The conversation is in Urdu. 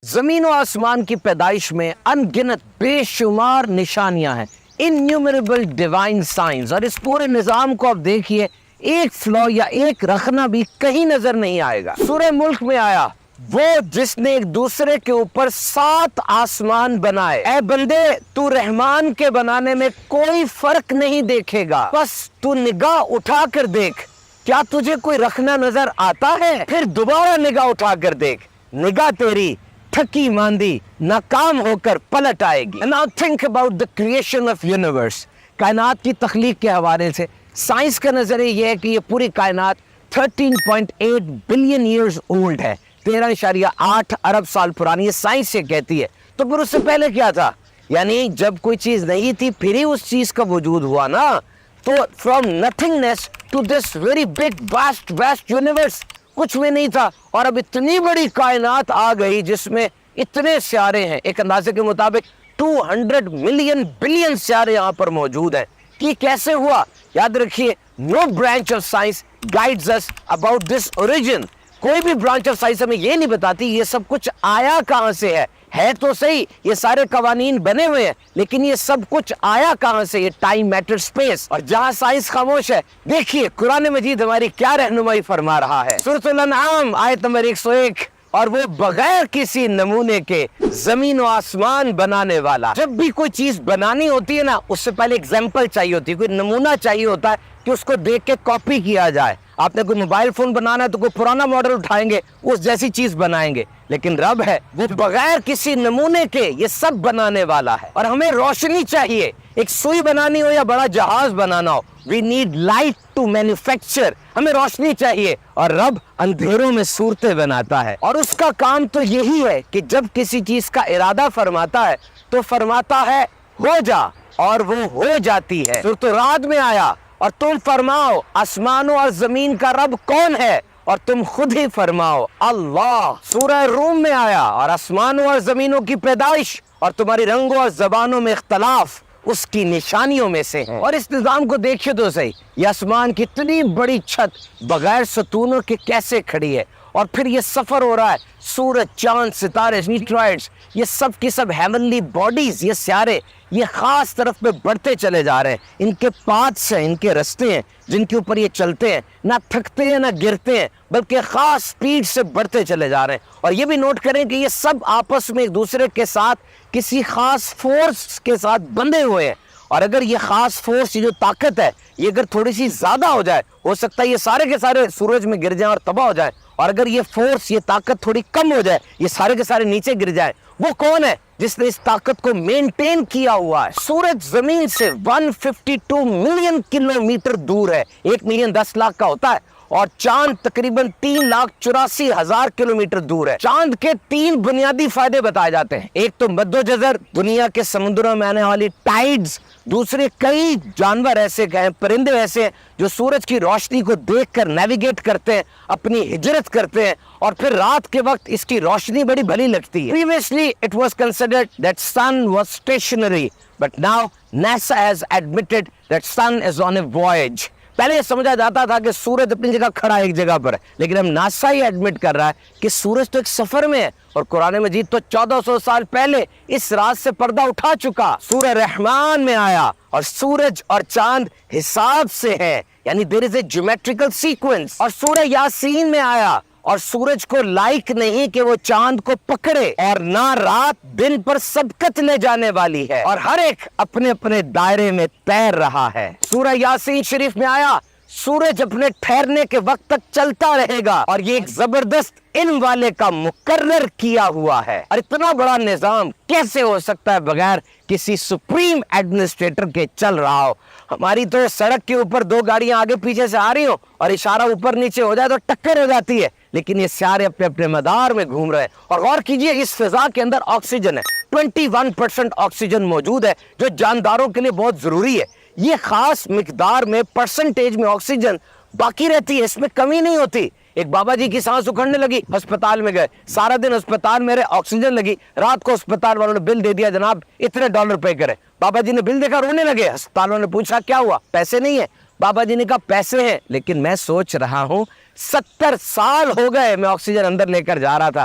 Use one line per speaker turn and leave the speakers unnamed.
زمین و آسمان کی پیدائش میں انگنت بے شمار نشانیاں ہیں، انیومریبل ڈیوائن سائنز، اور اس پورے نظام کو آپ دیکھیے، ایک فلو یا ایک رخنا بھی کہیں نظر نہیں آئے گا۔ سورہ ملک میں آیا وہ جس نے ایک دوسرے کے اوپر 7 آسمان بنائے، اے بندے تو رحمان کے بنانے میں کوئی فرق نہیں دیکھے گا، بس تو نگاہ اٹھا کر دیکھ، کیا تجھے کوئی رخنا نظر آتا ہے؟ پھر دوبارہ نگاہ اٹھا کر دیکھ، نگاہ تیری تھکی ماندی ناکام ہو کر پلٹ آئے گی۔ Now think about the creation of universe۔ کائنات کی تخلیق کے حوالے سے سائنس کا نظریہ یہ ہے کہ یہ پوری کائنات 13.8 بلین ایئرز اولڈ ہے، 13.8 ارب سال پرانی، یہ سائنس یہ کہتی ہے۔ تو پھر اس سے پہلے کیا تھا؟ یعنی جب کوئی چیز نہیں تھی پھر ہی اس چیز کا وجود ہوا نا۔ تو from nothingness to this very big vast universe، کچھ بھی نہیں تھا، اور اب اتنی بڑی کائنات آ گئی جس میں اتنے سیارے ہیں، ایک اندازے کے مطابق 200 ملین بلین سیارے یہاں پر موجود ہیں۔ کہ کیسے ہوا؟ یاد رکھیے، no branch of science guides us about this origin۔ کوئی بھی برانچ آف سائنس ہمیں یہ نہیں بتاتی یہ سب کچھ آیا کہاں سے ہے تو صحیح، یہ سارے قوانین بنے ہوئے ہیں، لیکن یہ سب کچھ آیا کہاں سے؟ یہ ٹائم میٹر سپیس۔ اور جہاں سائنس خاموش ہے، دیکھیے قرآن مجید ہماری کیا رہنمائی فرما رہا ہے۔ سورۃ الانعام آیت نمبر 101، اور وہ بغیر کسی نمونے کے زمین و آسمان بنانے والا۔ جب بھی کوئی چیز بنانی ہوتی ہے نا، اس سے پہلے ایگزامپل چاہیے ہوتی ہے، کوئی نمونہ چاہیے ہوتا ہے کہ اس کو دیکھ کے کاپی کیا جائے۔ آپ نے کوئی موبائل فون بنانا ہے تو کوئی پرانا ماڈل اٹھائیں گے، اس جیسی چیز بنائیں گے، لیکن رب ہے وہ بغیر کسی نمونے کے یہ سب بنانے والا ہے۔ اور ہمیں روشنی چاہیے، ایک سوئی بنانی ہو یا بڑا جہاز بنانا ہو، we need light to manufacture، ہمیں روشنی چاہیے، اور رب اندھیروں میں صورتیں بناتا ہے۔ اور اس کا کام تو یہی ہے کہ جب کسی چیز کا ارادہ فرماتا ہے تو فرماتا ہے ہو جا، اور وہ ہو جاتی ہے۔ سورۃ الرعد میں آیا، اور تم فرماؤ آسمانوں اور زمین کا رب کون ہے، اور تم خود ہی فرماؤ اللہ۔ سورہ روم میں آیا، اور آسمانوں اور زمینوں کی پیدائش اور تمہاری رنگوں اور زبانوں میں اختلاف اس کی نشانیوں میں سے ہیں۔ اور اس نظام کو دیکھیے تو صحیح، یہ آسمان کی اتنی بڑی چھت بغیر ستونوں کے کیسے کھڑی ہے، اور پھر یہ سفر ہو رہا ہے، سورج، چاند، ستارے، میٹرائٹس، یہ سب کی سب ہیونلی باڈیز، یہ سیارے یہ خاص طرف پہ بڑھتے چلے جا رہے ہیں۔ ان کے پاتھس ہیں، ان کے رستے ہیں جن کے اوپر یہ چلتے ہیں، نہ تھکتے ہیں نہ گرتے ہیں، بلکہ خاص سپیڈ سے بڑھتے چلے جا رہے ہیں۔ اور یہ بھی نوٹ کریں کہ یہ سب آپس میں ایک دوسرے کے ساتھ کسی خاص فورس کے ساتھ بندھے ہوئے ہیں، اور اگر یہ خاص فورس، یہ جو طاقت ہے، یہ اگر تھوڑی سی زیادہ ہو جائے، ہو سکتا ہے یہ سارے کے سارے سورج میں گر جائیں اور تباہ ہو جائیں، اور اگر یہ فورس، یہ طاقت تھوڑی کم ہو جائے، یہ سارے کے سارے نیچے گر جائیں۔ وہ کون ہے جس نے اس طاقت کو مینٹین کیا ہوا ہے؟ سورج زمین سے 152 ملین کلومیٹر دور ہے، 1 ملین 10 لاکھ کا ہوتا ہے، اور چاند تقریباً 3,84,000 کلومیٹر دور ہے۔ چاند کے 3 بنیادی فائدے بتائے جاتے ہیں، ایک تو مد و جزر، دنیا کے سمندروں میں آنے والی ٹائیڈز، دوسرے کئی جانور ایسے ہیں، پرندے ایسے ہیں جو سورج کی روشنی کو دیکھ کر نیویگیٹ کرتے ہیں، اپنی ہجرت کرتے ہیں، اور پھر رات کے وقت اس کی روشنی بڑی بھلی لگتی ہے۔ Previously it was considered that sun was stationary, but now NASA has admitted that sun is on a voyage۔ پہلے یہ سمجھا جاتا تھا کہ سورج اپنی جگہ کھڑا ایک جگہ پر ہے، لیکن اب ناسا ہی ایڈمٹ کر رہا ہے کہ سورج تو ایک سفر میں ہے، اور قرآن مجید تو 1400 سال پہلے اس راز سے پردہ اٹھا چکا۔ سورہ رحمان میں آیا، اور سورج اور چاند حساب سے ہے، یعنی there is a geometrical sequence۔ اور سورہ یاسین میں آیا، اور سورج کو لائق نہیں کہ وہ چاند کو پکڑے، اور نہ رات دن پر سبقت لے جانے والی ہے، اور ہر ایک اپنے اپنے دائرے میں تیر رہا ہے۔ سورہ یاسین شریف میں آیا، سورج اپنے ٹھہرنے کے وقت تک چلتا رہے گا، اور یہ ایک زبردست علم والے کا مقرر کیا ہوا ہے۔ اور اتنا بڑا نظام کیسے ہو سکتا ہے بغیر کسی سپریم ایڈمنسٹریٹر کے چل رہا ہو؟ ہماری تو سڑک کے اوپر 2 گاڑیاں آگے پیچھے سے آ رہی ہوں، اور اشارہ اوپر نیچے ہو جائے تو ٹکر ہو جاتی ہے، لیکن یہ سارے اپنے اپنے مدار میں گھوم رہے ہیں۔ اور غور کیجئے، اس فضا کے اندر آکسیجن ہے، 21% آکسیجن موجود ہے، جو جانداروں کے لیے بہت ضروری ہے۔ یہ خاص مقدار میں، پرسنٹیج میں آکسیجن باقی رہتی ہے، اس میں کمی نہیں ہوتی۔ ایک بابا جی کی سانس اکھڑنے لگی، ہسپتال میں گئے، سارا دن ہسپتال میں رہے، آکسیجن لگی، رات کو ہسپتال والوں نے بل دے دیا، جناب اتنے $، پے کرے۔ بابا جی نے بل دیکھا، رونے لگے۔ ہسپتال والوں نے پوچھا کیا ہوا؟ پیسے نہیں ہیں۔ بابا جی نے کہا پیسے ہیں، لیکن میں سوچ رہا ہوں 70 سال ہو گئے میں آکسیجن اندر لے کر جا رہا تھا،